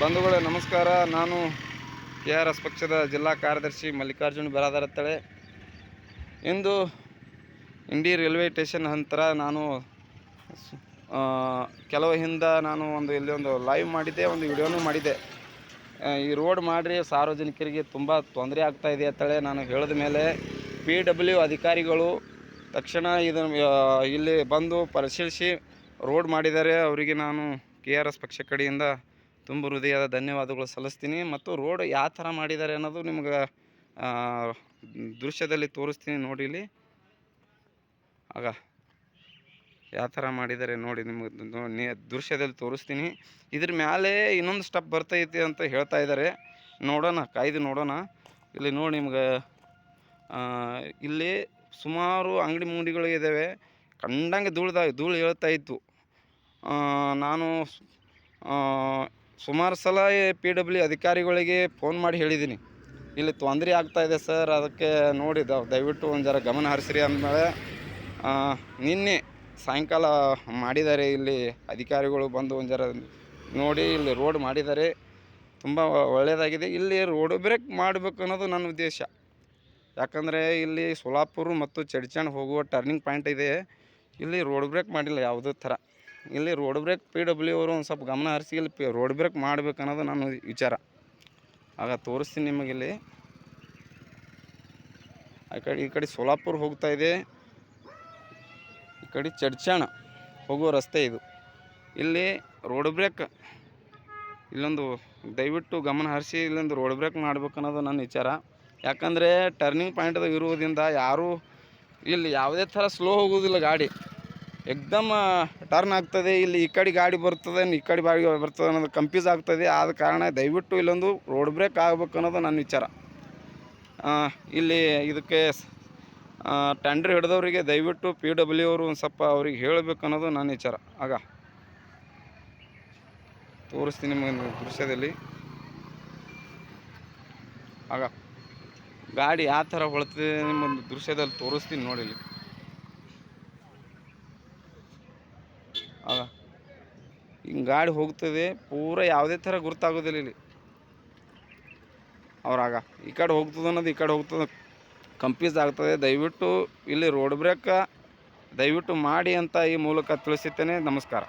ಬಂಧುಗಳೇ ನಮಸ್ಕಾರ. ನಾನು KRS ಪಕ್ಷದ ಜಿಲ್ಲಾ ಕಾರ್ಯದರ್ಶಿ ಮಲ್ಲಿಕಾರ್ಜುನ್ ಬಿರಾದಾರತ್ತಳೆ. ಇಂದು ಇಂಡಿ ರೈಲ್ವೆ ಸ್ಟೇಷನ್ ಹಂತರ ನಾನು ಕೆಲವು ಹಿಂದೆ ನಾನು ಇಲ್ಲಿ ಒಂದು ಲೈವ್ ಮಾಡಿದ್ದೆ, ಒಂದು ವಿಡಿಯೋನೂ ಮಾಡಿದ್ದೆ. ಈ ರೋಡ್ ಮಾಡಿರಿ ಸಾರ್ವಜನಿಕರಿಗೆ ತುಂಬ ತೊಂದರೆ ಆಗ್ತಾಯಿದೆ ಅಂತೇಳಿ ನಾನು ಹೇಳಿದ ಮೇಲೆ PW ಅಧಿಕಾರಿಗಳು ತಕ್ಷಣ ಇದನ್ನು ಇಲ್ಲಿ ಬಂದು ಪರಿಶೀಲಿಸಿ ರೋಡ್ ಮಾಡಿದ್ದಾರೆ. ಅವರಿಗೆ ನಾನು KRS ಪಕ್ಷ ಕಡೆಯಿಂದ ತುಂಬ ಹೃದಯದ ಧನ್ಯವಾದಗಳು ಸಲ್ಲಿಸ್ತೀನಿ. ಮತ್ತು ರೋಡ್ ಯಾವ ಥರ ಮಾಡಿದ್ದಾರೆ ಅನ್ನೋದು ನಿಮ್ಗೆ ದೃಶ್ಯದಲ್ಲಿ ತೋರಿಸ್ತೀನಿ ನೋಡಿ. ಇಲ್ಲಿ ಆಗ ಯಾವ ಥರ ಮಾಡಿದ್ದಾರೆ ನೋಡಿ, ನಿಮಗೆ ದೃಶ್ಯದಲ್ಲಿ ತೋರಿಸ್ತೀನಿ. ಇದ್ರ ಮೇಲೆ ಇನ್ನೊಂದು ಸ್ಟೆಪ್ ಬರ್ತೈತಿ ಅಂತ ಹೇಳ್ತಾ ಇದ್ದಾರೆ. ನೋಡೋಣ, ಕಾಯ್ದು ನೋಡೋಣ. ಇಲ್ಲಿ ನೋಡಿ ನಿಮ್ಗೆ ಇಲ್ಲಿ ಸುಮಾರು ಅಂಗಡಿ ಮುಂಗಡಿಗಳು ಇದ್ದಾವೆ. ಕಂಡಂಗೆ ಧೂಳು ಹೇಳ್ತಾ ಇತ್ತು. ನಾನು ಸುಮಾರು ಸಲ PW ಅಧಿಕಾರಿಗಳಿಗೆ ಫೋನ್ ಮಾಡಿ ಹೇಳಿದ್ದೀನಿ, ಇಲ್ಲಿ ತೊಂದರೆ ಆಗ್ತಾಯಿದೆ ಸರ್, ಅದಕ್ಕೆ ನೋಡಿ ದಯವಿಟ್ಟು ಒಂದು ಜರ ಗಮನ ಹರಿಸ್ರಿ ಅಂದಮೇಲೆ ನಿನ್ನೆ ಸಾಯಂಕಾಲ ಮಾಡಿದ್ದಾರೆ. ಇಲ್ಲಿ ಅಧಿಕಾರಿಗಳು ಬಂದು ಒಂದು ಜರ ನೋಡಿ ಇಲ್ಲಿ ರೋಡ್ ಮಾಡಿದ್ದಾರೆ. ತುಂಬ ಒಳ್ಳೆಯದಾಗಿದೆ. ಇಲ್ಲಿ ರೋಡ್ ಬ್ರೇಕ್ ಮಾಡಬೇಕು ಅನ್ನೋದು ನನ್ನ ಉದ್ದೇಶ. ಯಾಕಂದರೆ ಇಲ್ಲಿ ಸೋಲಾಪುರ ಮತ್ತು ಚಡ್ಚಣ್ ಹೋಗುವ ಟರ್ನಿಂಗ್ ಪಾಯಿಂಟ್ ಇದೆ. ಇಲ್ಲಿ ರೋಡ್ ಬ್ರೇಕ್ ಮಾಡಿಲ್ಲ ಯಾವುದೇ ಥರ. ಇಲ್ಲಿ ರೋಡ್ ಬ್ರೇಕ್ PW ಅವರು ಒಂದು ಸ್ವಲ್ಪ ಗಮನ ಹರಿಸಿ ಇಲ್ಲಿ ರೋಡ್ ಬ್ರೇಕ್ ಮಾಡಬೇಕು ಅನ್ನೋದು ನನ್ನ ವಿಚಾರ. ಆಗ ತೋರಿಸ್ತೀನಿ ನಿಮಗಿಲ್ಲಿ. ಈ ಕಡೆ ಸೋಲಾಪುರ ಹೋಗ್ತಾ ಇದೆ, ಈ ಕಡೆ ಚಡ್ಚಣ್ ಹೋಗುವ ರಸ್ತೆ ಇದು. ಇಲ್ಲಿ ರೋಡ್ ಬ್ರೇಕ್ ಇಲ್ಲೊಂದು ದಯವಿಟ್ಟು ಗಮನ ಹರಿಸಿ ಇಲ್ಲೊಂದು ರೋಡ್ ಬ್ರೇಕ್ ಮಾಡಬೇಕು ಅನ್ನೋದು ನನ್ನ ವಿಚಾರ. ಯಾಕಂದರೆ ಟರ್ನಿಂಗ್ ಪಾಯಿಂಟ್ ಇರುವುದರಿಂದ ಯಾರೂ ಇಲ್ಲಿ ಯಾವುದೇ ಥರ ಸ್ಲೋ ಹೋಗೋದಿಲ್ಲ ಗಾಡಿ, ಎಕ್ದಮ್ ಟರ್ನ್ ಆಗ್ತದೆ. ಇಲ್ಲಿ ಈ ಕಡೆ ಗಾಡಿ ಬರ್ತದೆ, ಈ ಕಡೆ ಗಾಡಿ ಬರ್ತದೆ ಅನ್ನೋದು ಕನ್ಫ್ಯೂಸ್ ಆಗ್ತದೆ. ಆದ ಕಾರಣ ದಯವಿಟ್ಟು ಇಲ್ಲೊಂದು ರೋಡ್ ಬ್ರೇಕ್ ಆಗಬೇಕು ಅನ್ನೋದು ನನ್ನ ವಿಚಾರ. ಇಲ್ಲಿ ಇದಕ್ಕೆ ಟೆಂಡರ್ ಹಿಡಿದವರಿಗೆ ದಯವಿಟ್ಟು PW ಅವರು ಒಂದು ಸ್ವಲ್ಪ ಅವ್ರಿಗೆ ಹೇಳಬೇಕು ಅನ್ನೋದು ನನ್ನ ವಿಚಾರ. ಆಗ ತೋರಿಸ್ತೀನಿ ನಿಮಗೆ ದೃಶ್ಯದಲ್ಲಿ. ಆಗ ಗಾಡಿ ಯಾವ ಥರ ಹೊಳ್ತದೆ ನಿಮ್ಮ ದೃಶ್ಯದಲ್ಲಿ ತೋರಿಸ್ತೀನಿ ನೋಡಿ. ಇಲ್ಲಿ ಆಗ ಹಿಂಗೆ ಗಾಡಿ ಹೋಗ್ತದೆ, ಪೂರ ಯಾವುದೇ ಥರ ಗುರುತಾಗೋದಿಲ್ಲ ಇಲ್ಲಿ. ಅವ್ರಾಗ ಈ ಕಡೆ ಹೋಗ್ತದೆ ಅನ್ನೋದು ಈ ಕಡೆ ಹೋಗ್ತದೆ ಕನ್ಫ್ಯೂಸ್ ಆಗ್ತದೆ. ದಯವಿಟ್ಟು ಇಲ್ಲಿ ರೋಡ್ ಬ್ರೇಕ್ ದಯವಿಟ್ಟು ಮಾಡಿ ಅಂತ ಈ ಮೂಲಕ ತಿಳಿಸುತ್ತೇನೆ. ನಮಸ್ಕಾರ.